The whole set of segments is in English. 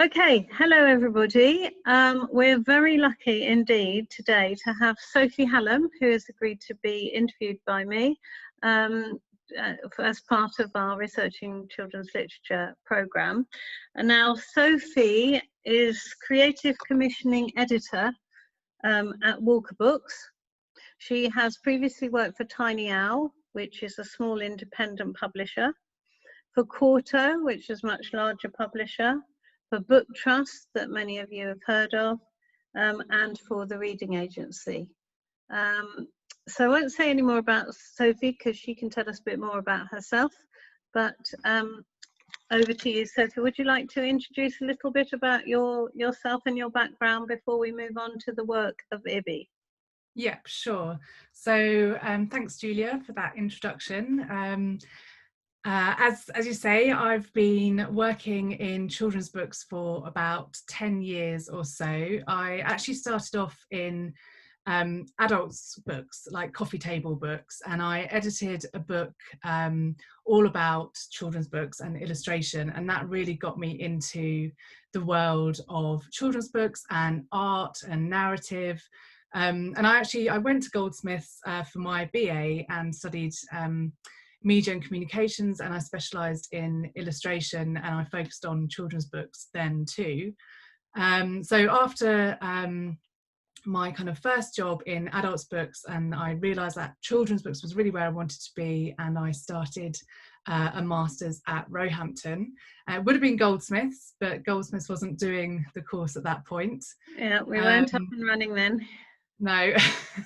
Okay, hello everybody. We're very lucky indeed today to have Sophie Hallam, who has agreed to be interviewed by me as part of our Researching Children's Literature programme. And now Sophie is Creative Commissioning Editor at Walker Books. She has previously worked for Tiny Owl, which is a small independent publisher, for Quarto, which is a much larger publisher, for Book Trust, that many of you have heard of, and for the Reading Agency. So I won't say any more about Sophie because she can tell us a bit more about herself, but over to you, Sophie. Would you like to introduce a little bit about yourself and your background before we move on to the work of IBBY? Yep, sure. So thanks, Julia, for that introduction. As you say, I've been working in children's books for about 10 years or so. I actually started off in adults books, like coffee table books, and I edited a book all about children's books and illustration, and that really got me into the world of children's books and art and narrative. And I went to Goldsmiths for my BA and studied media and communications, and I specialised in illustration, and I focused on children's books then too. So after my kind of first job in adults books, and I realised that children's books was really where I wanted to be, and I started a master's at Roehampton. It would have been Goldsmiths, but Goldsmiths wasn't doing the course at that point. Yeah, we weren't up and running then. No,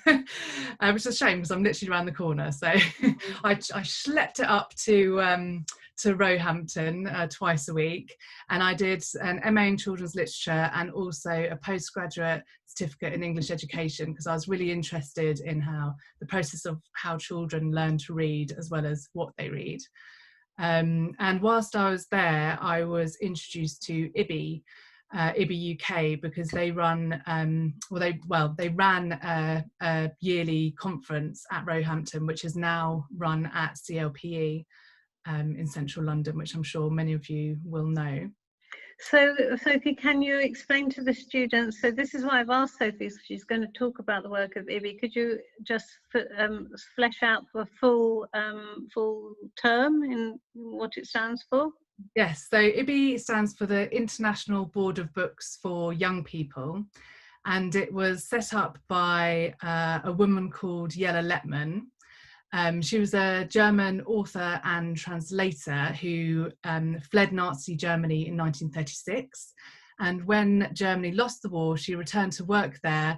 which is a shame because I'm literally around the corner. So I schlepped it up to Roehampton twice a week, and I did an MA in children's literature and also a postgraduate certificate in English education, because I was really interested in the process of how children learn to read as well as what they read. And whilst I was there, I was introduced to IBBY. IBBY UK, because they run they ran a yearly conference at Roehampton, which is now run at CLPE in central London, which I'm sure many of you will know. So Sophie, can you explain to the students, so this is why I've asked Sophie, she's going to talk about the work of IBBY. Could you just flesh out the full term in what it stands for? Yes, so IBBY stands for the International Board of Books for Young People, and it was set up by a woman called Jelle Lettmann. She was a German author and translator who fled Nazi Germany in 1936. And when Germany lost the war, she returned to work there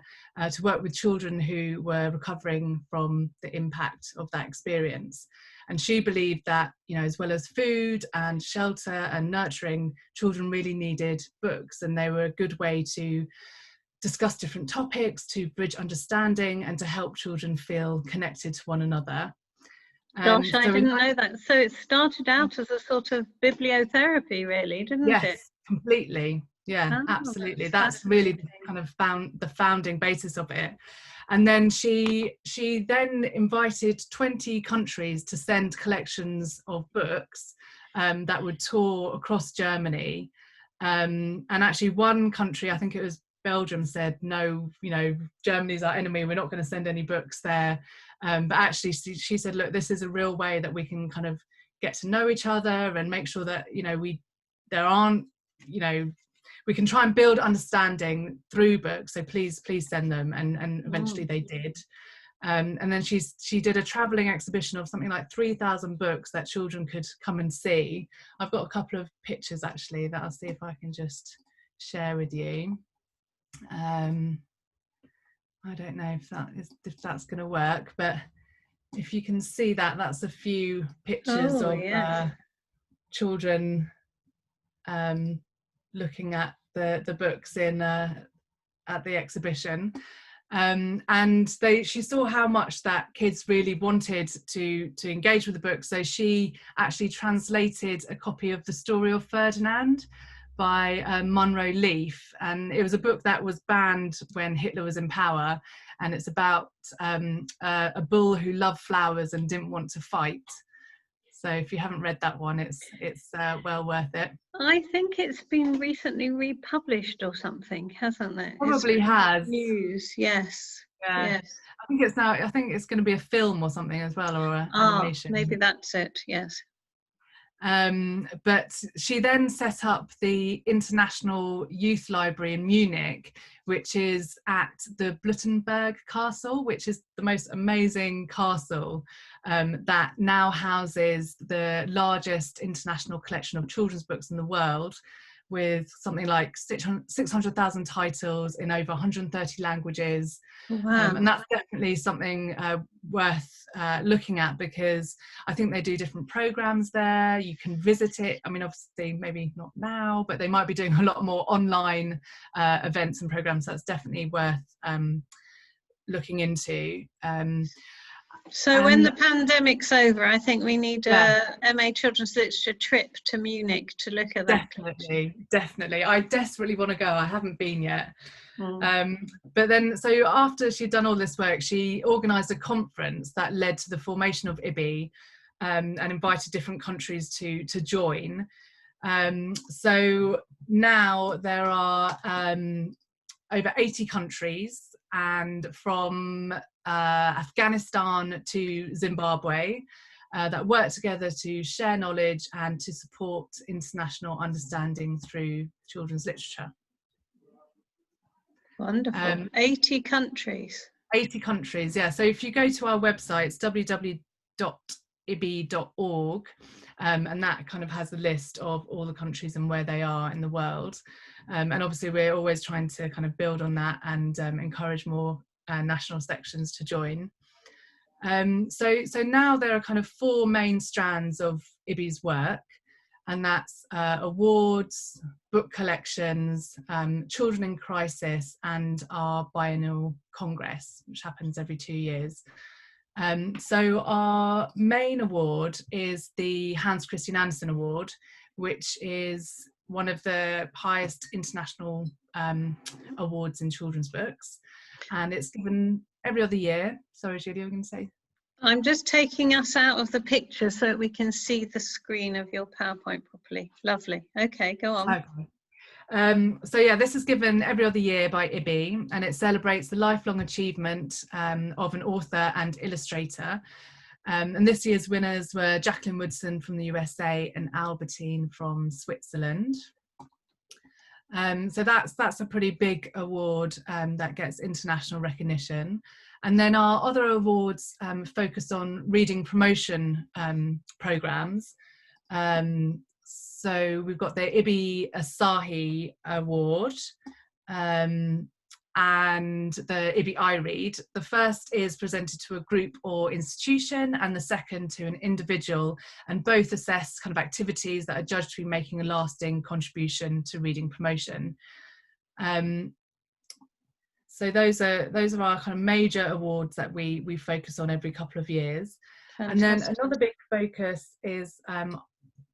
to work with children who were recovering from the impact of that experience. And she believed that, as well as food and shelter and nurturing, children really needed books, and they were a good way to discuss different topics, to bridge understanding, and to help children feel connected to one another. Gosh, I didn't know that. So it started out as a sort of bibliotherapy, really, didn't it? Yes, completely. Yeah, absolutely. That's really kind of the founding basis of it. And then she then invited 20 countries to send collections of books that would tour across Germany. And actually one country, I think it was Belgium, said, no, Germany's our enemy, we're not going to send any books there. But actually she said, look, this is a real way that we can kind of get to know each other and make sure that, we can try and build understanding through books, so please send them, and eventually they did. And then she did a travelling exhibition of something like 3,000 books that children could come and see. I've got a couple of pictures actually that I'll see if I can just share with you. I don't know if that's going to work, but if you can see that's a few pictures of children looking at the books at the exhibition, and she saw how much that kids really wanted to engage with the book. So she actually translated a copy of The Story of Ferdinand by Munro Leaf, and it was a book that was banned when Hitler was in power, and it's about a bull who loved flowers and didn't want to fight. So if you haven't read that one, it's well worth it. I think it's been recently republished or something, hasn't it? Probably has. News, yes. Yeah. Yes. I think it's going to be a film or something as well, or an animation. Maybe that's it, yes. But she then set up the International Youth Library in Munich, which is at the Blutenberg Castle, which is the most amazing castle that now houses the largest international collection of children's books in the world, with something like 600,000 titles in over 130 languages. Wow. And that's definitely something worth looking at, because I think they do different programs there. You can visit it. I mean, obviously, maybe not now, but they might be doing a lot more online events and programs. So that's definitely worth looking into. So when the pandemic's over, I think we need a MA Children's Literature trip to Munich to look at that. Definitely. I desperately want to go. I haven't been yet. But then, so after she'd done all this work, she organised a conference that led to the formation of IBBY, and invited different countries to join. So now there are over 80 countries, and from Afghanistan to Zimbabwe, that work together to share knowledge and to support international understanding through children's literature. Wonderful. 80 countries. 80 countries, yeah. So if you go to our website, it's www.ibby.org, and that kind of has a list of all the countries and where they are in the world. And obviously we're always trying to kind of build on that and encourage more national sections to join. So now there are kind of 4 main strands of IBBY's work, and that's awards, book collections, children in crisis, and our biennial congress, which happens every 2 years. So our main award is the Hans Christian Andersen Award, which is one of the highest international awards in children's books, and it's given every other year. Sorry, Julia, you were going to say? I'm just taking us out of the picture so that we can see the screen of your PowerPoint properly. Lovely. Okay, go on. Okay. So yeah, this is given every other year by IBBY, and it celebrates the lifelong achievement of an author and illustrator. And this year's winners were Jacqueline Woodson from the USA and Albertine from Switzerland. So that's a pretty big award that gets international recognition. And then our other awards focus on reading promotion programs. So we've got the IBBY Asahi Award and the IBBY iRead. The first is presented to a group or institution, and the second to an individual, and both assess kind of activities that are judged to be making a lasting contribution to reading promotion. So those are our kind of major awards that we focus on every couple of years. Fantastic. And then another big focus is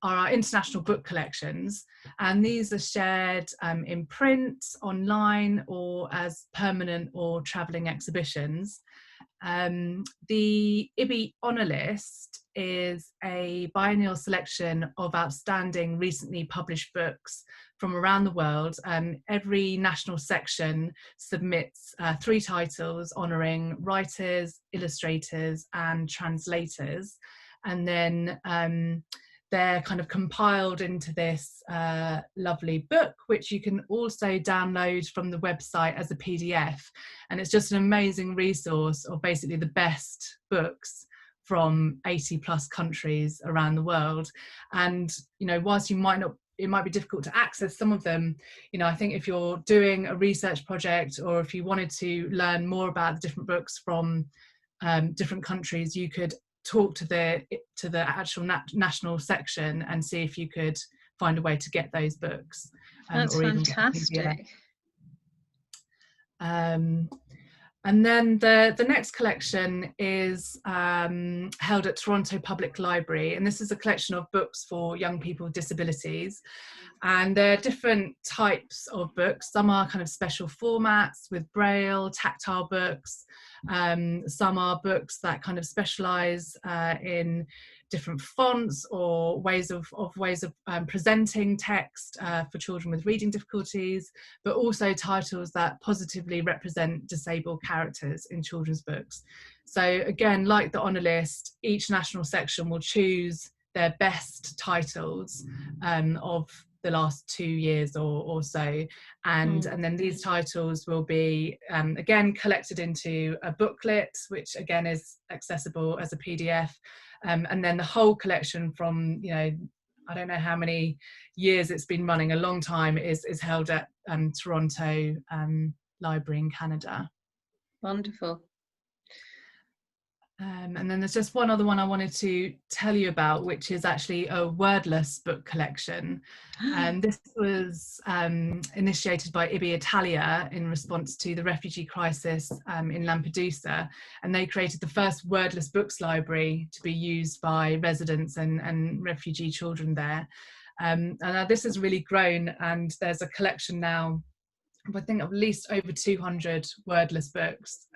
are our international book collections, and these are shared in print, online, or as permanent or travelling exhibitions. The IBBY Honour List is a biennial selection of outstanding recently published books from around the world. Every national section submits 3 titles honouring writers, illustrators and translators, and then they're kind of compiled into this lovely book, which you can also download from the website as a PDF. And it's just an amazing resource of basically the best books from 80 plus countries around the world. And, you know, whilst it might be difficult to access some of them, you know, I think if you're doing a research project, or if you wanted to learn more about the different books from different countries, you could talk to the actual national section and see if you could find a way to get those books. That's or even fantastic. And then the next collection is held at Toronto Public Library, and this is a collection of books for young people with disabilities. And there are different types of books. Some are kind of special formats with braille, tactile books. Some are books that kind of specialise in different fonts or ways of presenting text for children with reading difficulties, but also titles that positively represent disabled characters in children's books. So again, like the honour list, each national section will choose their best titles of the last 2 years or so, and then these titles will be again collected into a booklet, which again is accessible as a PDF, and then the whole collection from, you know, I don't know how many years it's been running, a long time, is held at Toronto Library in Canada. Wonderful. And then there's just one other one I wanted to tell you about, which is actually a wordless book collection. And this was initiated by IBBY Italia in response to the refugee crisis in Lampedusa. And they created the first wordless books library to be used by residents and refugee children there. And this has really grown, and there's a collection now, I think, of at least over 200 wordless books.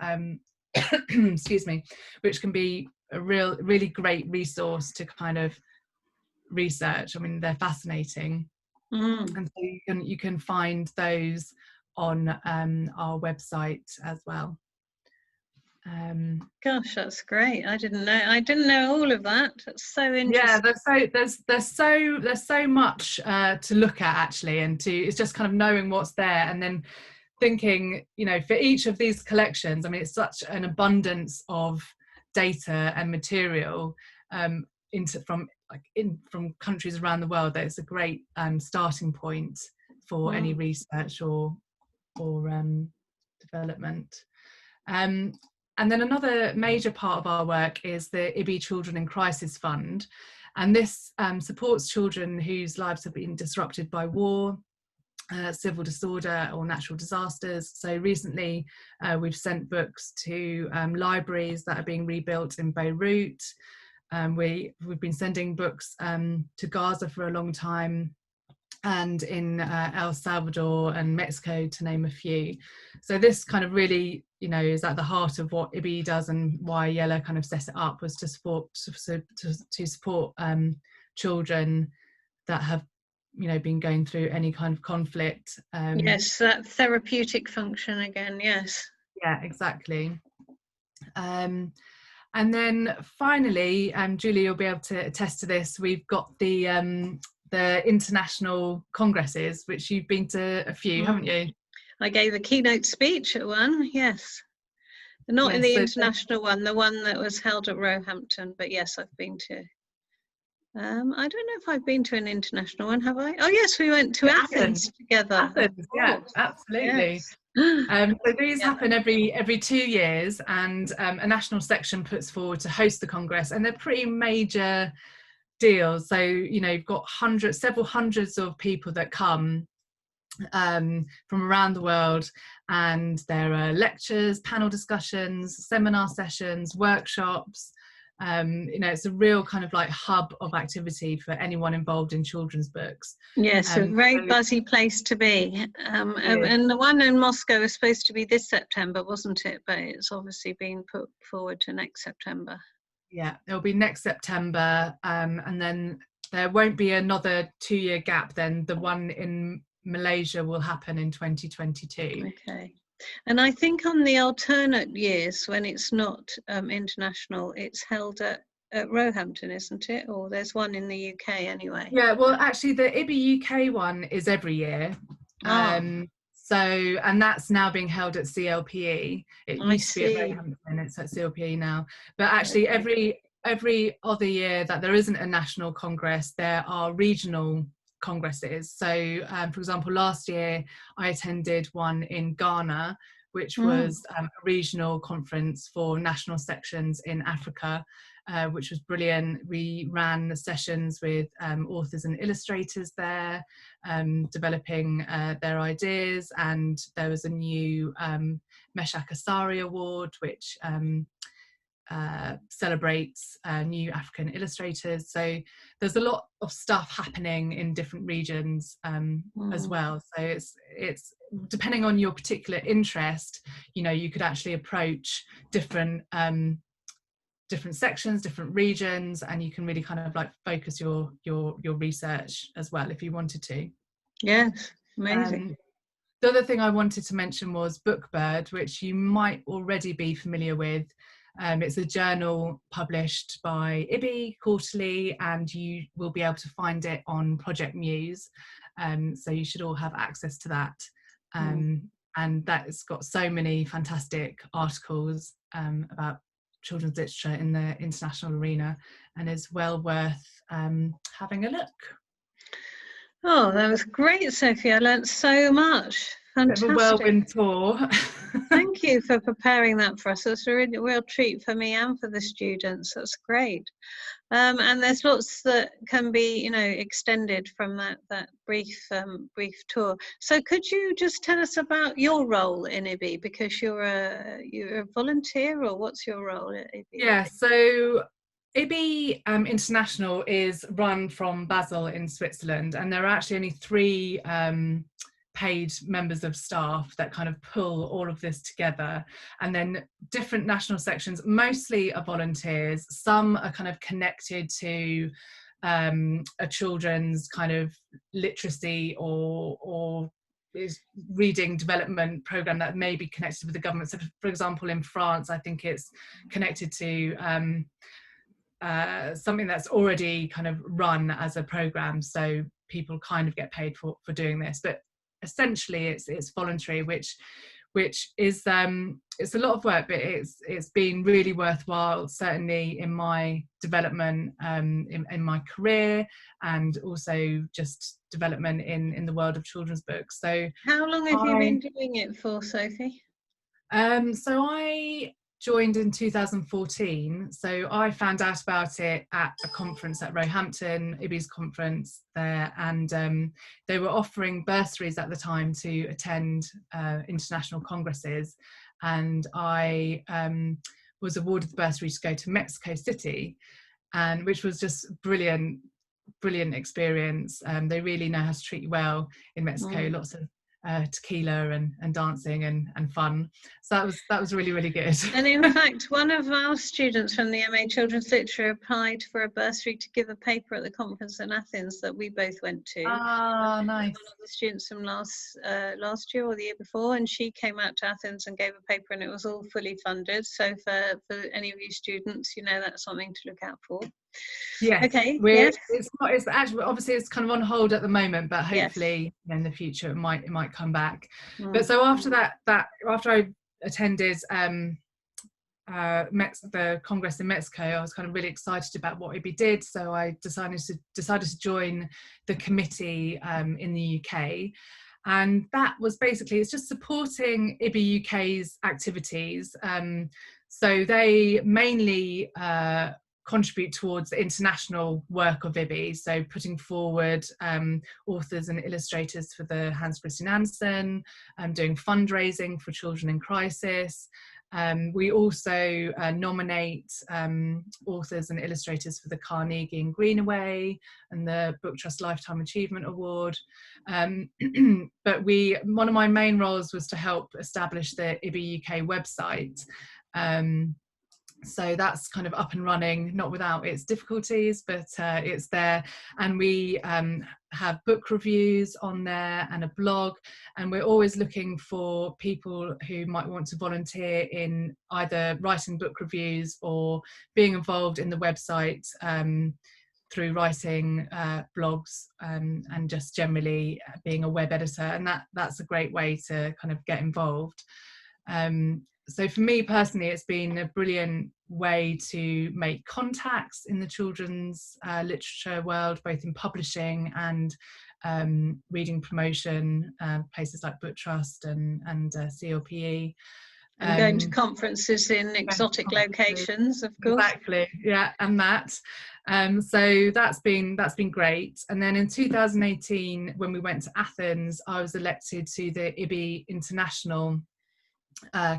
Excuse me, which can be a really great resource to kind of research. I mean, they're fascinating. And so you can find those on our website as well. Gosh, that's great. I didn't know all of that. That's so interesting. Yeah, there's so much to look at, actually, and it's just kind of knowing what's there, and then thinking, you know, for each of these collections, I mean, it's such an abundance of data and material from countries around the world, that it's a great starting point for any research or development. And then another major part of our work is the IBBY Children in Crisis Fund, and this supports children whose lives have been disrupted by war, civil disorder or natural disasters. So recently we've sent books to libraries that are being rebuilt in Beirut. We've been sending books to Gaza for a long time, and in El Salvador and Mexico, to name a few. So this kind of really, you know, is at the heart of what IBBY does, and why Yella kind of set it up, was to support children that have, you know, been going through any kind of conflict. Yes, that therapeutic function again. Yes. Yeah, exactly. And then finally, Julie, you'll be able to attest to this, we've got the international congresses, which you've been to a few, haven't you? I gave a keynote speech at one, yes. Not in the international one, the one that was held at Roehampton, but yes, I've been to. I don't know if I've been to an international one, have I? Oh yes, we went to Athens together. Athens, yeah, absolutely. Yes. So these happen every 2 years, and a national section puts forward to host the Congress, and they're pretty major deals. So, you know, you've got several hundreds of people that come from around the world, and there are lectures, panel discussions, seminar sessions, workshops. You know, it's a real kind of like hub of activity for anyone involved in children's books. Yes, a very buzzy place to be. And the one in Moscow was supposed to be this September, wasn't it? But it's obviously been put forward to next September. Yeah, it'll be next September, and then there won't be another 2-year gap. Then the one in Malaysia will happen in 2022. Okay. And I think on the alternate years, when it's not international, it's held at Roehampton, isn't it? Or there's one in the UK anyway. Yeah, well, actually, the IBBY UK one is every year. So, and that's now being held at CLPE. It used to be at Roehampton, it's at CLPE now. But actually, every other year that there isn't a national congress, there are regional congresses. So for example, last year I attended one in Ghana, which was a regional conference for national sections in Africa, which was brilliant. We ran sessions with authors and illustrators there, developing their ideas, and there was a new Meshach Asari Award, which celebrates new African illustrators. So there's a lot of stuff happening in different regions as well. So it's depending on your particular interest, you know, you could actually approach different different sections, different regions, and you can really kind of like focus your research as well if you wanted to. Yes, amazing. The other thing I wanted to mention was Bookbird, which you might already be familiar with. It's a journal published by IBBY quarterly, and you will be able to find it on Project Muse. So you should all have access to that. And that's got so many fantastic articles about children's literature in the international arena, and is well worth having a look. Oh, that was great, Sophie. I learnt so much. Fantastic. Bit of a whirlwind tour. Thank you for preparing that for us. It's a real treat for me and for the students. That's great. And there's lots that can be, you know, extended from that brief tour. So could you just tell us about your role in IBBY, because you're a volunteer, or what's your role at IBBY? Yeah, so IBBY International is run from Basel in Switzerland, and there are actually only 3 paid members of staff that kind of pull all of this together, and then different national sections mostly are volunteers. Some are kind of connected to a children's kind of literacy or is reading development program that may be connected with the government. So for example, in France, I think it's connected to something that's already kind of run as a program, so people kind of get paid for doing this, but essentially it's voluntary, which is it's a lot of work, but it's been really worthwhile, certainly in my development in my career, and also just development in the world of children's books. So how long have you been doing it for, Sophie? So I joined in 2014, so I found out about it at a conference at Roehampton, IBBY's conference there, and they were offering bursaries at the time to attend international congresses, and I was awarded the bursary to go to Mexico City, and which was just brilliant experience. They really know how to treat you well in Mexico. Lots of tequila and dancing and fun, so that was really good. And in fact, one of our students from the MA Children's Literature applied for a bursary to give a paper at the conference in Athens that we both went to. Ah, nice. One of the students from last year or the year before, and she came out to Athens and gave a paper, and it was all fully funded. So for any of you students, you know, that's something to look out for. Yes. Okay. Yes. It's actually, obviously it's kind of on hold at the moment, but hopefully in the future it might come back. But so after after I attended the Congress in Mexico, I was kind of really excited about what IBBY did, so I decided to join the committee in the UK. And that was basically, it's just supporting IBBY UK's activities. So they mainly contribute towards the international work of IBBY, so putting forward authors and illustrators for the Hans Christian Andersen, doing fundraising for children in crisis. We also nominate authors and illustrators for the Carnegie and Greenaway and the Book Trust Lifetime Achievement Award. But one of my main roles was to help establish the IBBY UK website. So that's kind of up and running, not without its difficulties, but it's there. And we have book reviews on there and a blog, and we're always looking for people who might want to volunteer in either writing book reviews or being involved in the website through writing blogs and just generally being a web editor. And that's a great way to kind of get involved. So for me personally, it's been a brilliant way to make contacts in the children's literature world, both in publishing and reading promotion, places like Book Trust and CLPE. And going to conferences in exotic locations, of course. Exactly, yeah, and that. So that's been great. And then in 2018, when we went to Athens, I was elected to the IBBY International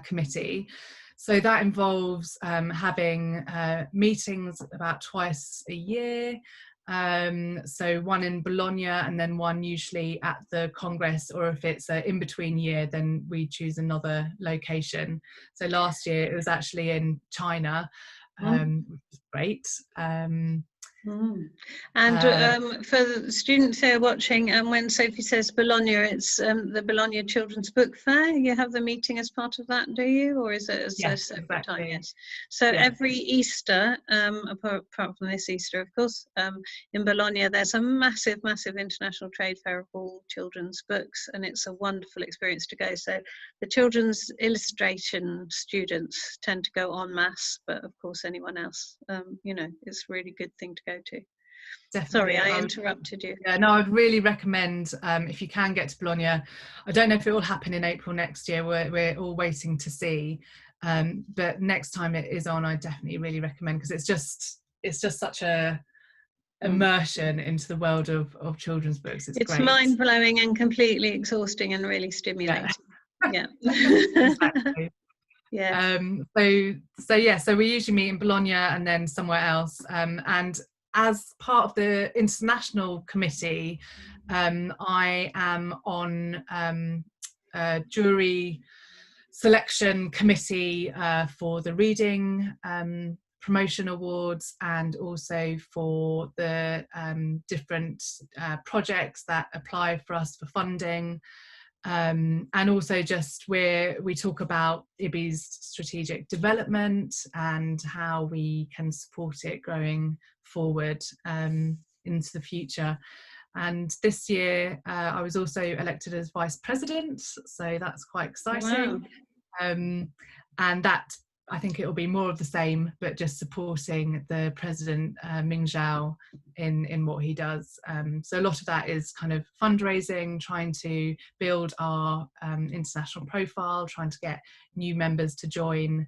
committee. So that involves having meetings about twice a year. So one in Bologna and then one usually at the Congress, or if it's an in-between year, then we choose another location. So last year it was actually in China. which is great. And for the students who are watching, when Sophie says Bologna, it's the Bologna Children's Book Fair. You have the meeting as part of that, do you? Or is it as a separate time? Yes. So every Easter, apart from this Easter, of course, in Bologna, there's a massive, massive international trade fair of all children's books, and it's a wonderful experience to go. So the children's illustration students tend to go en masse, but of course anyone else, you know, it's a really good thing to go to. Definitely. Sorry, I interrupted you. Yeah, no, I'd really recommend, if you can get to Bologna. I don't know if it will happen in April next year. We're all waiting to see. But next time it is on, I definitely really recommend, because it's just such a immersion into the world of children's books. It's great. Mind-blowing and completely exhausting and really stimulating. Yeah. Exactly. Yeah. So we usually meet in Bologna and then somewhere else. And as part of the international committee, I am on a jury selection committee for the reading promotion awards, and also for the different projects that apply for us for funding. And also just where we talk about IBBY's strategic development and how we can support it growing forward into the future. And this year I was also elected as vice president, so that's quite exciting. Wow. And that, I think it'll be more of the same, but just supporting the president, Ming Zhao, in what he does. So a lot of that is kind of fundraising, trying to build our international profile, trying to get new members to join,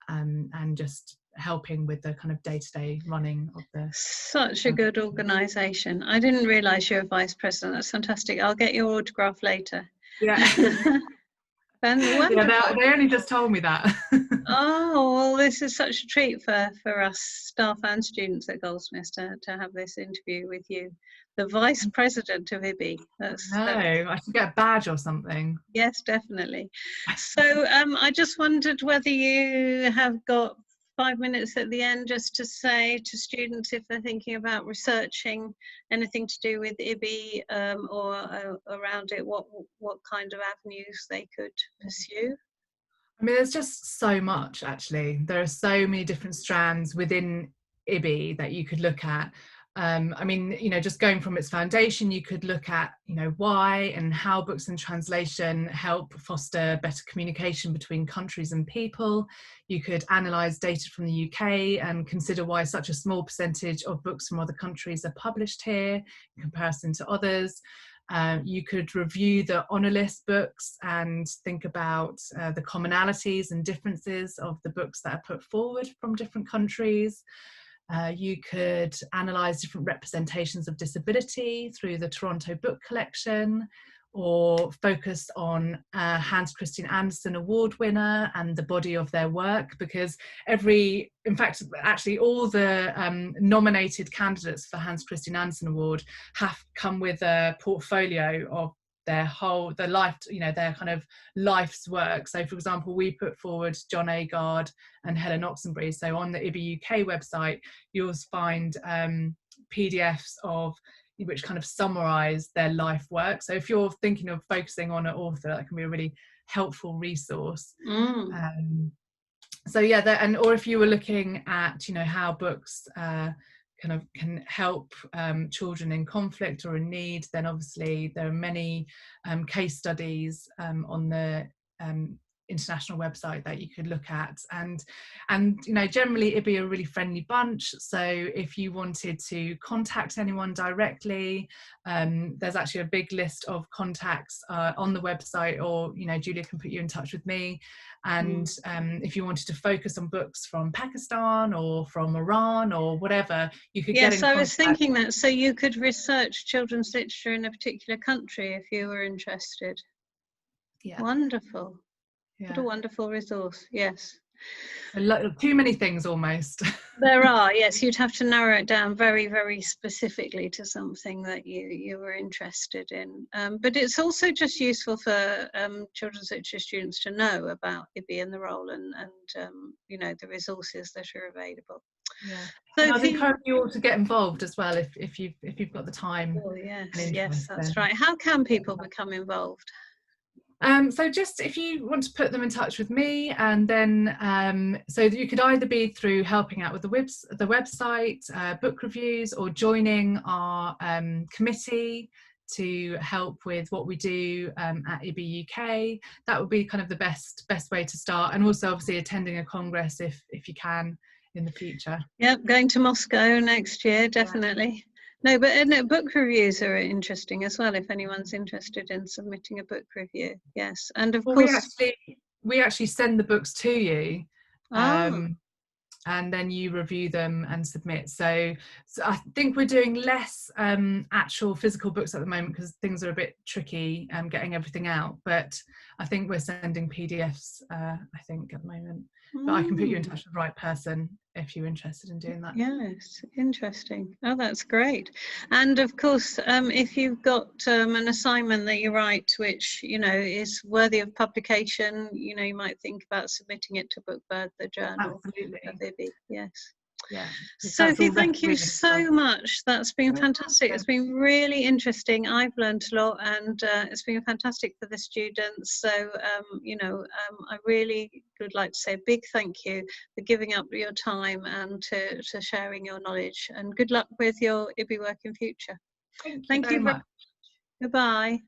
and just helping with the kind of day-to-day running of the... Such a good organisation. I didn't realise you're a vice president. That's fantastic. I'll get your autograph later. Yeah. Yeah, they only just told me that. Oh, well, this is such a treat for us staff and students at Goldsmiths to have this interview with you, the vice president of IBBY. I should get a badge or something. Yes, definitely. So I just wondered whether you have got 5 minutes at the end just to say to students, if they're thinking about researching anything to do with IBBY or around it, what kind of avenues they could pursue. I mean, there's just so much, actually. There are so many different strands within IBBY that you could look at. I mean, you know, just going from its foundation, you could look at, you know, why and how books and translation help foster better communication between countries and people. You could analyse data from the UK and consider why such a small percentage of books from other countries are published here in comparison to others. You could review the honour list books and think about the commonalities and differences of the books that are put forward from different countries. You could analyse different representations of disability through the Toronto Book Collection, or focus on Hans Christian Andersen Award winner and the body of their work, because in fact, actually all the nominated candidates for Hans Christian Andersen Award have come with a portfolio of their life, you know, their kind of life's work. So for example, we put forward John Agard and Helen Oxenbury. So on the IBBY UK website, you'll find PDFs of which kind of summarize their life work. So if you're thinking of focusing on an author, that can be a really helpful resource. So yeah, or if you were looking at, you know, how books kind of can help children in conflict or in need, then obviously there are many case studies on the international website that you could look at, and you know, generally IBBY are a really friendly bunch. So if you wanted to contact anyone directly, there's actually a big list of contacts on the website, or you know, Julia can put you in touch with me. And if you wanted to focus on books from Pakistan or from Iran or whatever, you could get in contact. Yes, I was thinking that. So you could research children's literature in a particular country if you were interested. Yeah. Wonderful. Yeah. What a wonderful resource. Yes. Too many things almost. There are, yes. You'd have to narrow it down very, very specifically to something that you were interested in. But it's also just useful for children's literature students to know about IBBY and the role, and you know, the resources that are available. Yeah, So and I'd encourage you all to get involved as well if you've got the time. oh, yes, and interest. yes, that's right. How can people become involved? So just if you want to put them in touch with me, and then so you could either be through helping out with the website, book reviews, or joining our committee to help with what we do at IBBY UK. That would be kind of the best way to start, and also obviously attending a congress if you can in the future. Yep, going to Moscow next year, definitely. No, but no, book reviews are interesting as well, if anyone's interested in submitting a book review. Yes, and of course we actually send the books to you, oh. and then you review them and submit. So I think we're doing less actual physical books at the moment because things are a bit tricky getting everything out, but I think we're sending PDFs I think at the moment. But I can put you in touch with the right person if you're interested in doing that. Yes, interesting. Oh, that's great. And of course, if you've got an assignment that you write which, you know, is worthy of publication, you know, you might think about submitting it to Bookbird, the journal of IBBY. Yes. Yeah. Sophie, thank you so much. That's been fantastic. It's been really interesting. I've learned a lot, and it's been fantastic for the students. So, you know, I really would like to say a big thank you for giving up your time and to sharing your knowledge. And good luck with your IBBY work in future. Thank you very much. Goodbye.